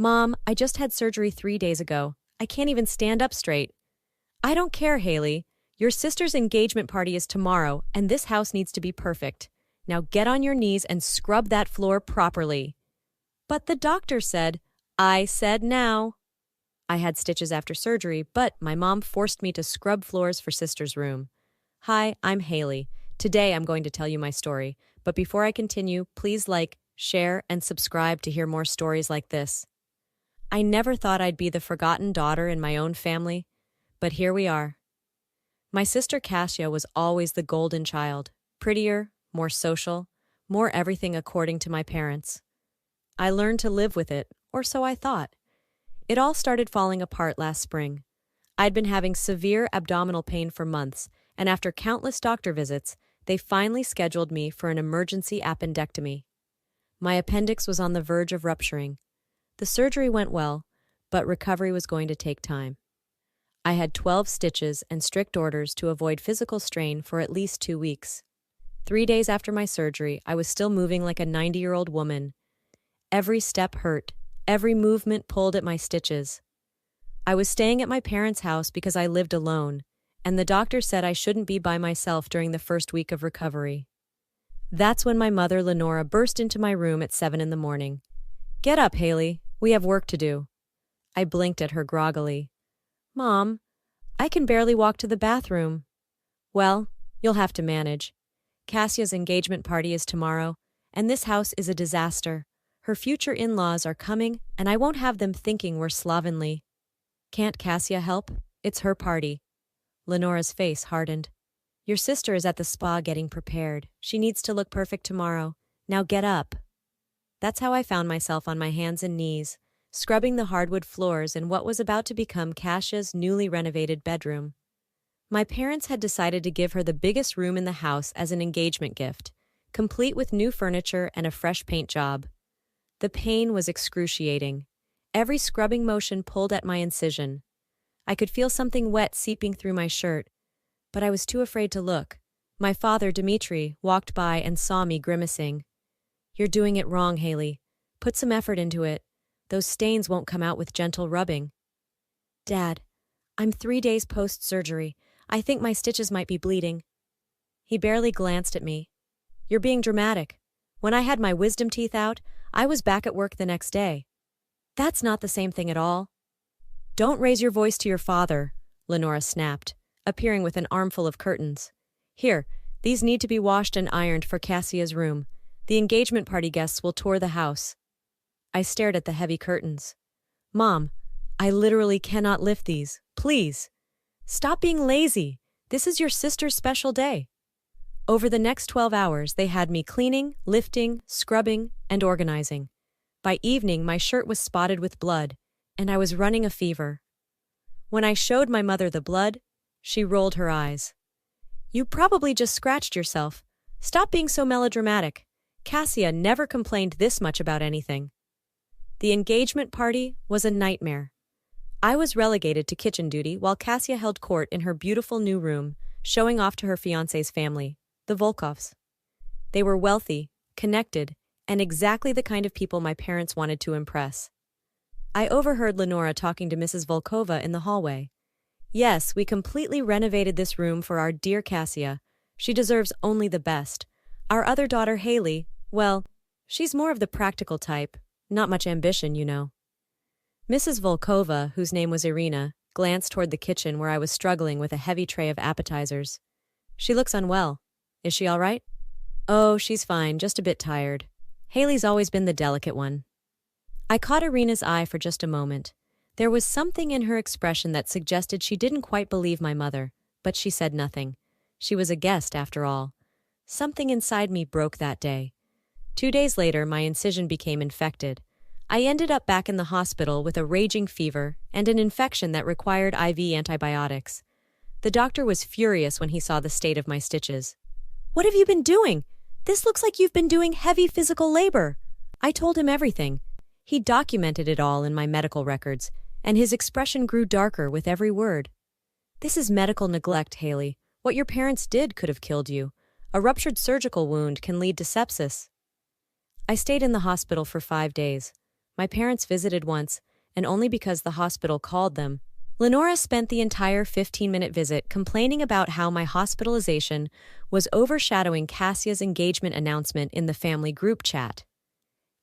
Mom, I just had surgery 3 days ago. I can't even stand up straight. I don't care, Haley. Your sister's engagement party is tomorrow, and this house needs to be perfect. Now get on your knees and scrub that floor properly. But the doctor said, I said now. I had stitches after surgery, but my mom forced me to scrub floors for sister's room. Hi, I'm Haley. Today I'm going to tell you my story, but before I continue, please like, share, and subscribe to hear more stories like this. I never thought I'd be the forgotten daughter in my own family, but here we are. My sister Cassia was always the golden child, prettier, more social, more everything according to my parents. I learned to live with it, or so I thought. It all started falling apart last spring. I'd been having severe abdominal pain for months, and after countless doctor visits, they finally scheduled me for an emergency appendectomy. My appendix was on the verge of rupturing. The surgery went well, but recovery was going to take time. I had 12 stitches and strict orders to avoid physical strain for at least 2 weeks. 3 days after my surgery, I was still moving like a 90-year-old woman. Every step hurt. Every movement pulled at my stitches. I was staying at my parents' house because I lived alone, and the doctor said I shouldn't be by myself during the first week of recovery. That's when my mother, Lenora, burst into my room at 7 in the morning. Get up, Haley. We have work to do. I blinked at her groggily. Mom, I can barely walk to the bathroom. Well, you'll have to manage. Cassia's engagement party is tomorrow, and this house is a disaster. Her future in-laws are coming, and I won't have them thinking we're slovenly. Can't Cassia help? It's her party. Lenora's face hardened. Your sister is at the spa getting prepared. She needs to look perfect tomorrow. Now get up. That's how I found myself on my hands and knees, scrubbing the hardwood floors in what was about to become Cassia's newly renovated bedroom. My parents had decided to give her the biggest room in the house as an engagement gift, complete with new furniture and a fresh paint job. The pain was excruciating. Every scrubbing motion pulled at my incision. I could feel something wet seeping through my shirt, but I was too afraid to look. My father, Dmitri, walked by and saw me grimacing. You're doing it wrong, Haley. Put some effort into it. Those stains won't come out with gentle rubbing. Dad, I'm 3 days post-surgery. I think my stitches might be bleeding. He barely glanced at me. You're being dramatic. When I had my wisdom teeth out, I was back at work the next day. That's not the same thing at all. Don't raise your voice to your father, Lenora snapped, appearing with an armful of curtains. Here, these need to be washed and ironed for Cassia's room. The engagement party guests will tour the house. I stared at the heavy curtains. Mom, I literally cannot lift these. Please. Stop being lazy. This is your sister's special day. Over the next 12 hours, they had me cleaning, lifting, scrubbing, and organizing. By evening, my shirt was spotted with blood, and I was running a fever. When I showed my mother the blood, she rolled her eyes. You probably just scratched yourself. Stop being so melodramatic. Cassia never complained this much about anything. The engagement party was a nightmare. I was relegated to kitchen duty while Cassia held court in her beautiful new room, showing off to her fiancé's family, the Volkovs. They were wealthy, connected, and exactly the kind of people my parents wanted to impress. I overheard Lenora talking to Mrs. Volkova in the hallway. Yes, we completely renovated this room for our dear Cassia. She deserves only the best. Our other daughter, Haley, well, she's more of the practical type. Not much ambition, you know. Mrs. Volkova, whose name was Irina, glanced toward the kitchen where I was struggling with a heavy tray of appetizers. She looks unwell. Is she all right? Oh, she's fine, just a bit tired. Haley's always been the delicate one. I caught Irina's eye for just a moment. There was something in her expression that suggested she didn't quite believe my mother, but she said nothing. She was a guest, after all. Something inside me broke that day. 2 days later, my incision became infected. I ended up back in the hospital with a raging fever and an infection that required IV antibiotics. The doctor was furious when he saw the state of my stitches. What have you been doing? This looks like you've been doing heavy physical labor. I told him everything. He documented it all in my medical records, and his expression grew darker with every word. This is medical neglect, Haley. What your parents did could have killed you. A ruptured surgical wound can lead to sepsis. I stayed in the hospital for 5 days. My parents visited once, and only because the hospital called them. Lenora spent the entire 15-minute visit complaining about how my hospitalization was overshadowing Cassia's engagement announcement in the family group chat.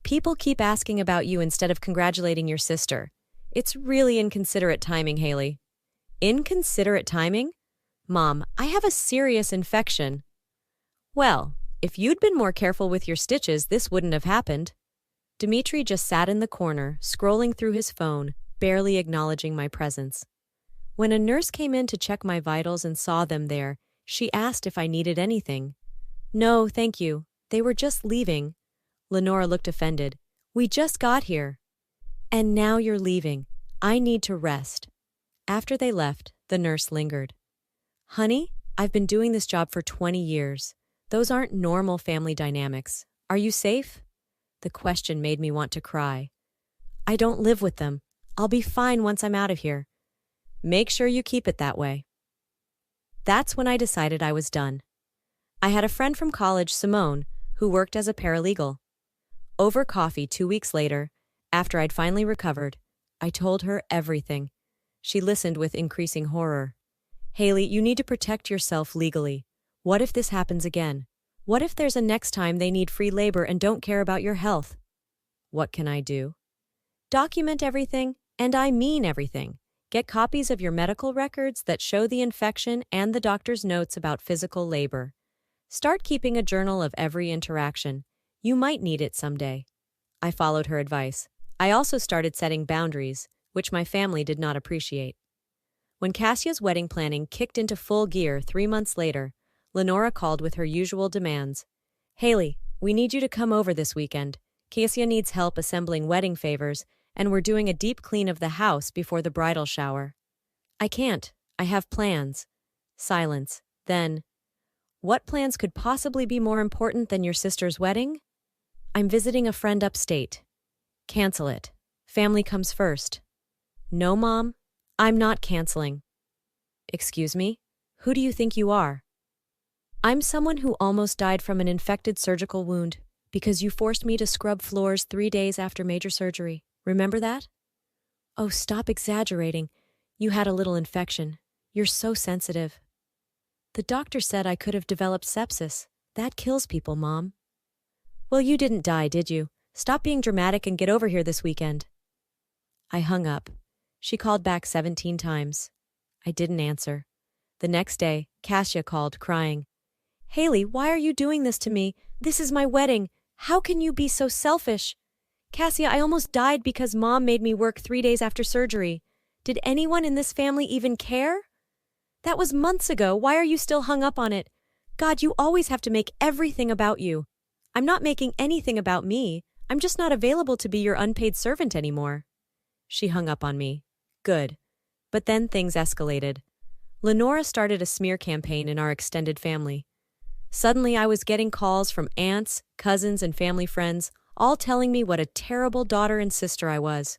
People keep asking about you instead of congratulating your sister. It's really inconsiderate timing, Haley. Inconsiderate timing? Mom, I have a serious infection. Well, if you'd been more careful with your stitches, this wouldn't have happened. Dmitri just sat in the corner, scrolling through his phone, barely acknowledging my presence. When a nurse came in to check my vitals and saw them there, she asked if I needed anything. No, thank you. They were just leaving. Lenora looked offended. We just got here. And now you're leaving. I need to rest. After they left, the nurse lingered. Honey, I've been doing this job for 20 years. Those aren't normal family dynamics. Are you safe? The question made me want to cry. I don't live with them. I'll be fine once I'm out of here. Make sure you keep it that way. That's when I decided I was done. I had a friend from college, Simone, who worked as a paralegal. Over coffee 2 weeks later, after I'd finally recovered, I told her everything. She listened with increasing horror. Haley, you need to protect yourself legally. What if this happens again? What if there's a next time they need free labor and don't care about your health? What can I do? Document everything, and I mean everything. Get copies of your medical records that show the infection and the doctor's notes about physical labor. Start keeping a journal of every interaction. You might need it someday. I followed her advice. I also started setting boundaries, which my family did not appreciate. When Cassia's wedding planning kicked into full gear 3 months later, Lenora called with her usual demands. Haley, we need you to come over this weekend. Cassia needs help assembling wedding favors, and we're doing a deep clean of the house before the bridal shower. I can't. I have plans. Silence. Then, what plans could possibly be more important than your sister's wedding? I'm visiting a friend upstate. Cancel it. Family comes first. No, Mom. I'm not canceling. Excuse me? Who do you think you are? I'm someone who almost died from an infected surgical wound because you forced me to scrub floors 3 days after major surgery. Remember that? Oh, stop exaggerating. You had a little infection. You're so sensitive. The doctor said I could have developed sepsis. That kills people, Mom. Well, you didn't die, did you? Stop being dramatic and get over here this weekend. I hung up. She called back 17 times. I didn't answer. The next day, Cassia called, crying. Haley, why are you doing this to me? This is my wedding. How can you be so selfish? Cassia, I almost died because Mom made me work 3 days after surgery. Did anyone in this family even care? That was months ago. Why are you still hung up on it? God, you always have to make everything about you. I'm not making anything about me. I'm just not available to be your unpaid servant anymore. She hung up on me. Good. But then things escalated. Lenora started a smear campaign in our extended family. Suddenly, I was getting calls from aunts, cousins, and family friends, all telling me what a terrible daughter and sister I was.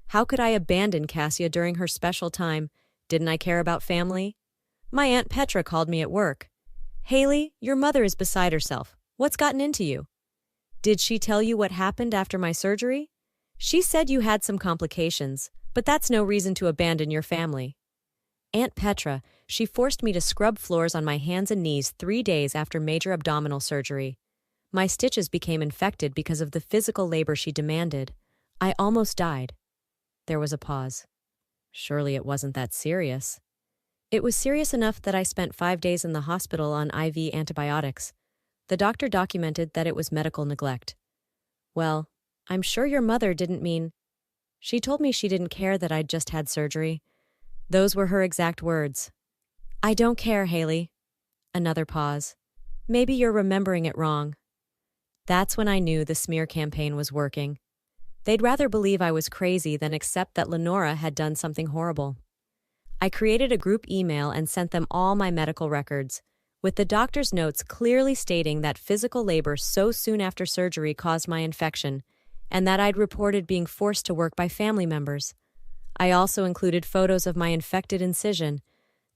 How could I abandon Cassia during her special time? Didn't I care about family? My Aunt Petra called me at work. Haley, your mother is beside herself. What's gotten into you? Did she tell you what happened after my surgery? She said you had some complications, but that's no reason to abandon your family. Aunt Petra, she forced me to scrub floors on my hands and knees 3 days after major abdominal surgery. My stitches became infected because of the physical labor she demanded. I almost died. There was a pause. Surely it wasn't that serious. It was serious enough that I spent 5 days in the hospital on IV antibiotics. The doctor documented that it was medical neglect. Well, I'm sure your mother didn't mean... She told me she didn't care that I'd just had surgery. Those were her exact words. I don't care, Haley. Another pause. Maybe you're remembering it wrong. That's when I knew the smear campaign was working. They'd rather believe I was crazy than accept that Lenora had done something horrible. I created a group email and sent them all my medical records, with the doctor's notes clearly stating that physical labor so soon after surgery caused my infection, and that I'd reported being forced to work by family members. I also included photos of my infected incision.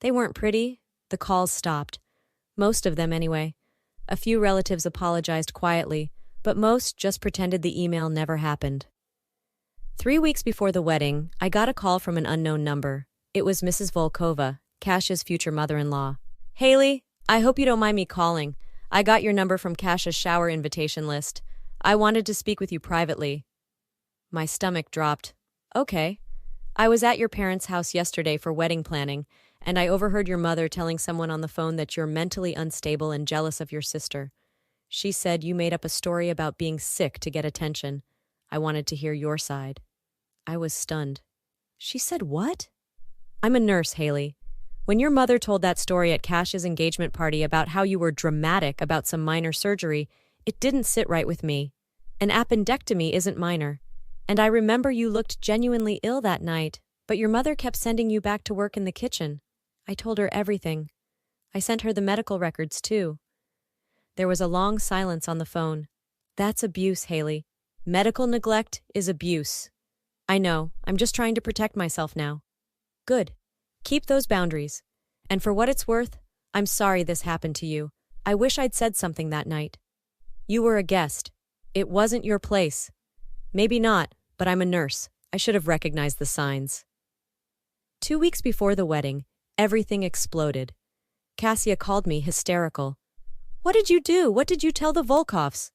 They weren't pretty. The calls stopped. Most of them, anyway. A few relatives apologized quietly, but most just pretended the email never happened. 3 weeks before the wedding, I got a call from an unknown number. It was Mrs. Volkova, Kasia's future mother-in-law. "Haley, I hope you don't mind me calling. I got your number from Kasia's shower invitation list. I wanted to speak with you privately." My stomach dropped. "Okay. I was at your parents' house yesterday for wedding planning, and I overheard your mother telling someone on the phone that you're mentally unstable and jealous of your sister. She said you made up a story about being sick to get attention. I wanted to hear your side." I was stunned. "She said what?" "I'm a nurse, Haley. When your mother told that story at Kasia's engagement party about how you were dramatic about some minor surgery, it didn't sit right with me. An appendectomy isn't minor. And I remember you looked genuinely ill that night, but your mother kept sending you back to work in the kitchen. I told her everything. I sent her the medical records, too." There was a long silence on the phone. "That's abuse, Haley. Medical neglect is abuse." "I know. I'm just trying to protect myself now." "Good. Keep those boundaries. And for what it's worth, I'm sorry this happened to you. I wish I'd said something that night. You were a guest. It wasn't your place. Maybe not, but I'm a nurse. I should have recognized the signs." 2 weeks before the wedding, everything exploded. Kasia called me hysterical. "What did you do? What did you tell the Volkovs?"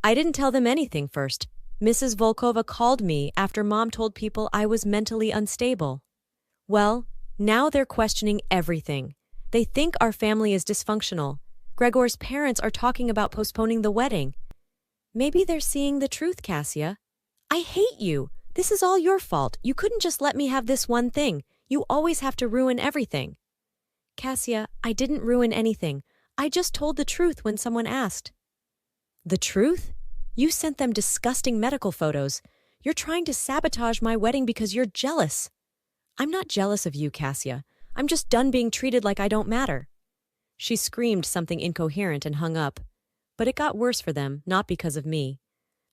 "I didn't tell them anything first. Mrs. Volkova called me after Mom told people I was mentally unstable. Well, now they're questioning everything. They think our family is dysfunctional. Gregor's parents are talking about postponing the wedding. Maybe they're seeing the truth, Kasia. I hate you. This is all your fault. You couldn't just let me have this one thing. You always have to ruin everything." "Kasia, I didn't ruin anything. I just told the truth when someone asked." "The truth? You sent them disgusting medical photos. You're trying to sabotage my wedding because you're jealous." "I'm not jealous of you, Kasia. I'm just done being treated like I don't matter." She screamed something incoherent and hung up. But it got worse for them, not because of me.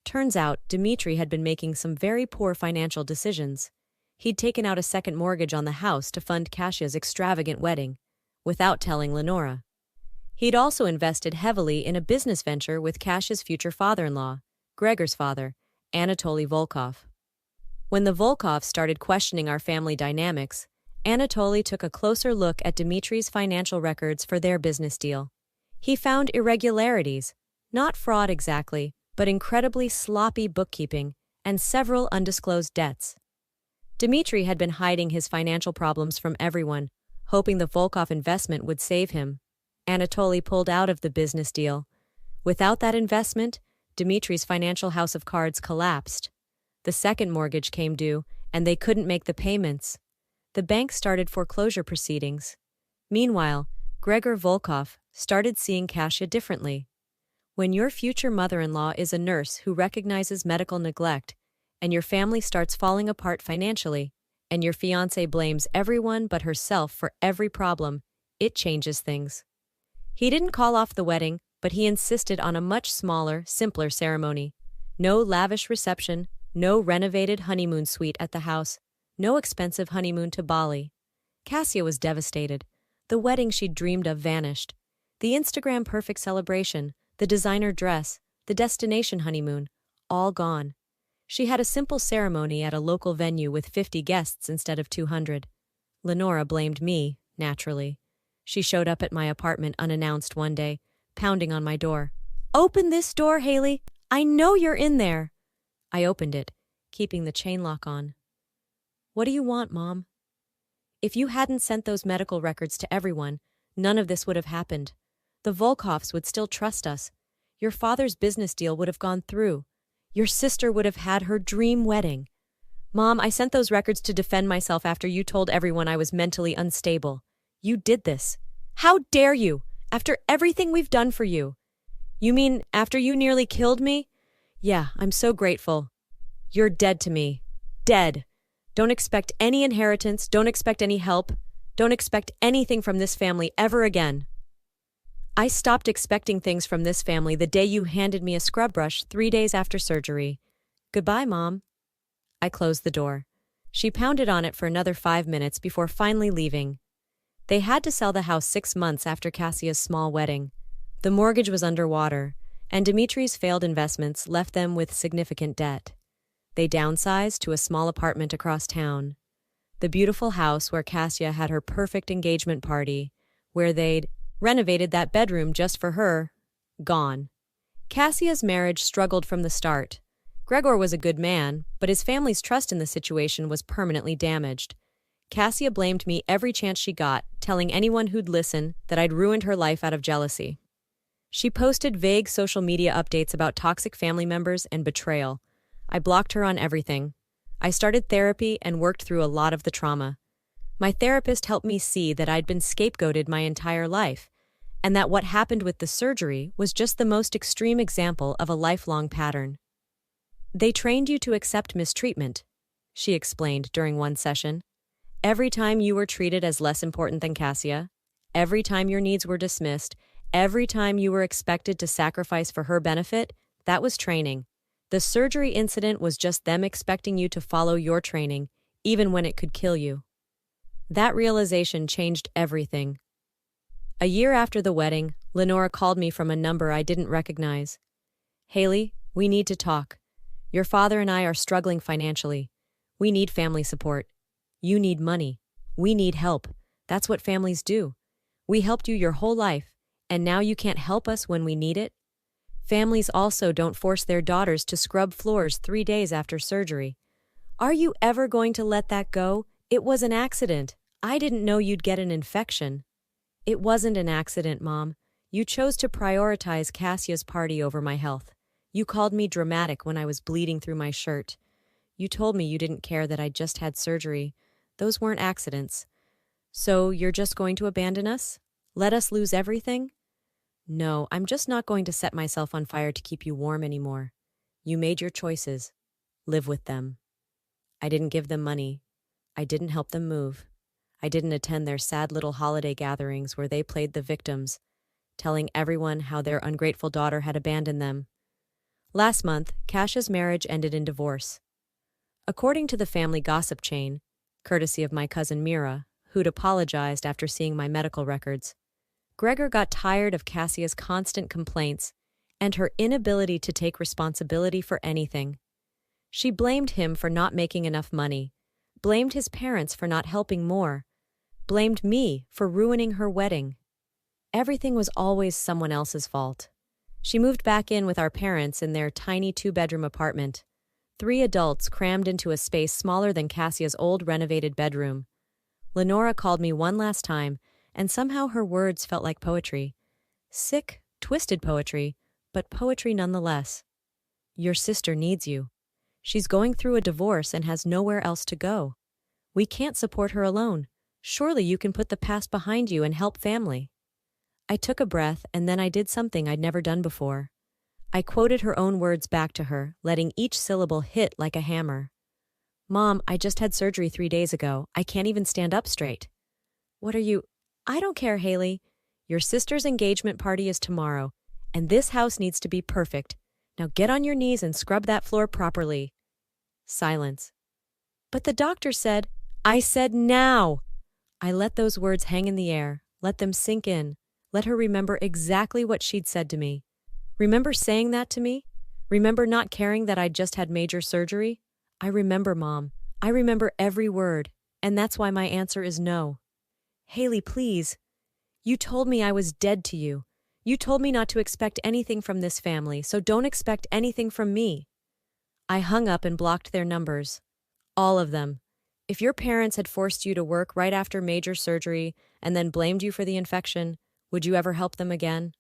Turns out, Dmitri had been making some very poor financial decisions. He'd taken out a second mortgage on the house to fund Kasia's extravagant wedding, without telling Lenora. He'd also invested heavily in a business venture with Kasia's future father-in-law, Gregor's father, Anatoly Volkov. When the Volkovs started questioning our family dynamics, Anatoly took a closer look at Dmitri's financial records for their business deal. He found irregularities, not fraud exactly, but incredibly sloppy bookkeeping and several undisclosed debts. Dmitri had been hiding his financial problems from everyone, hoping the Volkov investment would save him. Anatoly pulled out of the business deal. Without that investment, Dmitri's financial house of cards collapsed. The second mortgage came due, and they couldn't make the payments. The bank started foreclosure proceedings. Meanwhile, Gregor Volkov started seeing Kasia differently. When your future mother-in-law is a nurse who recognizes medical neglect, and your family starts falling apart financially, and your fiancé blames everyone but herself for every problem, it changes things. He didn't call off the wedding, but he insisted on a much smaller, simpler ceremony. No lavish reception, no renovated honeymoon suite at the house, no expensive honeymoon to Bali. Kasia was devastated. The wedding she'd dreamed of vanished. The Instagram-perfect celebration, the designer dress, the destination honeymoon, all gone. She had a simple ceremony at a local venue with 50 guests instead of 200. Lenora blamed me, naturally. She showed up at my apartment unannounced one day, pounding on my door. "Open this door, Haley! I know you're in there!" I opened it, keeping the chain lock on. "What do you want, Mom?" "If you hadn't sent those medical records to everyone, none of this would have happened. The Volkovs would still trust us. Your father's business deal would have gone through. Your sister would have had her dream wedding. Mom, I sent those records to defend myself after you told everyone I was mentally unstable. You did this. How dare you? After everything we've done for you. You mean after you nearly killed me? Yeah, I'm so grateful. You're dead to me. Dead. Don't expect any inheritance, don't expect any help, don't expect anything from this family ever again." I stopped expecting things from this family the day you handed me a scrub brush 3 days after surgery. Goodbye, Mom. I closed the door. She pounded on it for another 5 minutes before finally leaving. They had to sell the house 6 months after Kasia's small wedding. The mortgage was underwater, and Dimitri's failed investments left them with significant debt. They downsized to a small apartment across town. The beautiful house where Cassia had her perfect engagement party, where they'd renovated that bedroom just for her, gone. Cassia's marriage struggled from the start. Gregor was a good man, but his family's trust in the situation was permanently damaged. Cassia blamed me every chance she got, telling anyone who'd listen that I'd ruined her life out of jealousy. She posted vague social media updates about toxic family members and betrayal. I blocked her on everything. I started therapy and worked through a lot of the trauma. My therapist helped me see that I'd been scapegoated my entire life, and that what happened with the surgery was just the most extreme example of a lifelong pattern. They trained you to accept mistreatment, she explained during one session. Every time you were treated as less important than Cassia, every time your needs were dismissed, every time you were expected to sacrifice for her benefit, that was training. The surgery incident was just them expecting you to follow your training, even when it could kill you. That realization changed everything. A year after the wedding, Lenora called me from a number I didn't recognize. "Haley, we need to talk. Your father and I are struggling financially. We need family support. You need money. We need help. That's what families do. We helped you your whole life, and now you can't help us when we need it?" Families also don't force their daughters to scrub floors 3 days after surgery. Are you ever going to let that go? It was an accident. I didn't know you'd get an infection. It wasn't an accident, Mom. You chose to prioritize Cassia's party over my health. You called me dramatic when I was bleeding through my shirt. You told me you didn't care that I just had surgery. Those weren't accidents. So you're just going to abandon us? Let us lose everything? No, I'm just not going to set myself on fire to keep you warm anymore. You made your choices. Live with them. I didn't give them money. I didn't help them move. I didn't attend their sad little holiday gatherings where they played the victims, telling everyone how their ungrateful daughter had abandoned them. Last month, Cassia's marriage ended in divorce. According to the family gossip chain, courtesy of my cousin Mira, who'd apologized after seeing my medical records, Gregor got tired of Cassia's constant complaints and her inability to take responsibility for anything. She blamed him for not making enough money, blamed his parents for not helping more, blamed me for ruining her wedding. Everything was always someone else's fault. She moved back in with our parents in their tiny 2-bedroom apartment, 3 adults crammed into a space smaller than Cassia's old renovated bedroom. Lenora called me one last time, and somehow her words felt like poetry. Sick, twisted poetry, but poetry nonetheless. Your sister needs you. She's going through a divorce and has nowhere else to go. We can't support her alone. Surely you can put the past behind you and help family. I took a breath, and then I did something I'd never done before. I quoted her own words back to her, letting each syllable hit like a hammer. Mom, I just had surgery 3 days ago. I can't even stand up straight. What are you? I don't care, Haley. Your sister's engagement party is tomorrow, and this house needs to be perfect. Now get on your knees and scrub that floor properly. Silence. But the doctor said, I said now. I let those words hang in the air, let them sink in, let her remember exactly what she'd said to me. Remember saying that to me? Remember not caring that I'd just had major surgery? I remember, Mom. I remember every word, and that's why my answer is no. Haley, please. You told me I was dead to you. You told me not to expect anything from this family, so don't expect anything from me. I hung up and blocked their numbers. All of them. If your parents had forced you to work right after major surgery and then blamed you for the infection, would you ever help them again?